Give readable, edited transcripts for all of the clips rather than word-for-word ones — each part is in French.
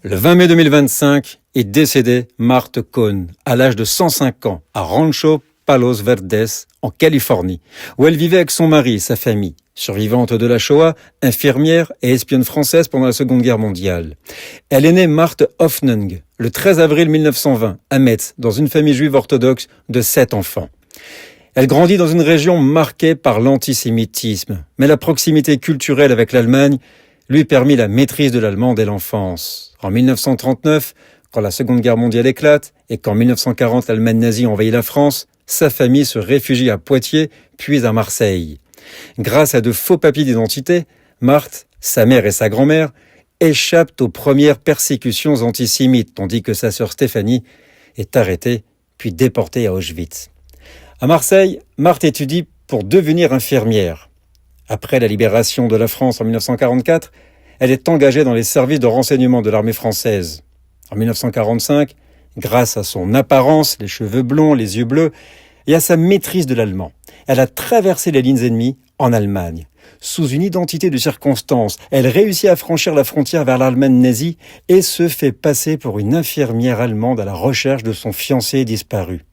Le 20 mai 2025 est décédée Marthe Cohn à l'âge de 105 ans à Rancho Palos Verdes en Californie, où elle vivait avec son mari et sa famille. Survivante de la Shoah, infirmière et espionne française pendant la Seconde Guerre mondiale. Elle est née Marthe Hoffnung le 13 avril 1920 à Metz, dans une famille juive orthodoxe de 7 enfants. Elle grandit dans une région marquée par l'antisémitisme, mais la proximité culturelle avec l'Allemagne lui permit la maîtrise de l'allemand dès l'enfance. En 1939, quand la Seconde Guerre mondiale éclate et qu'en 1940 l'Allemagne nazie envahit la France, sa famille se réfugie à Poitiers, puis à Marseille. Grâce à de faux papiers d'identité, Marthe, sa mère et sa grand-mère échappent aux premières persécutions antisémites, tandis que sa sœur Stéphanie est arrêtée puis déportée à Auschwitz. À Marseille, Marthe étudie pour devenir infirmière. Après la libération de la France en 1944, elle est engagée dans les services de renseignement de l'armée française. En 1945, grâce à son apparence, les cheveux blonds, les yeux bleus, et à sa maîtrise de l'allemand, elle a traversé les lignes ennemies en Allemagne. Sous une identité de circonstance, elle réussit à franchir la frontière vers l'Allemagne nazie et se fait passer pour une infirmière allemande à la recherche de son fiancé disparu.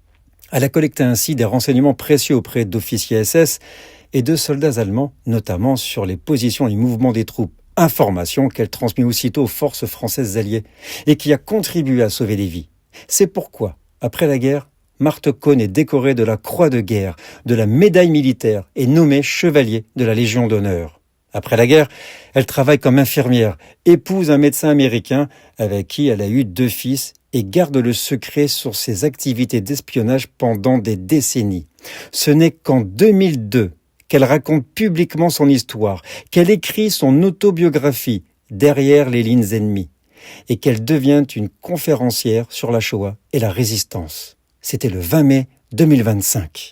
Elle a collecté ainsi des renseignements précieux auprès d'officiers SS et de soldats allemands, notamment sur les positions et mouvements des troupes. Information qu'elle transmet aussitôt aux forces françaises alliées et qui a contribué à sauver des vies. C'est pourquoi, après la guerre, Marthe Cohn est décorée de la Croix de guerre, de la médaille militaire et nommée chevalier de la Légion d'honneur. Après la guerre, elle travaille comme infirmière, épouse un médecin américain avec qui elle a eu 2 fils et garde le secret sur ses activités d'espionnage pendant des décennies. Ce n'est qu'en 2002 qu'elle raconte publiquement son histoire, qu'elle écrit son autobiographie « Derrière les lignes ennemies » et qu'elle devient une conférencière sur la Shoah et la résistance. C'était le 20 mai 2025.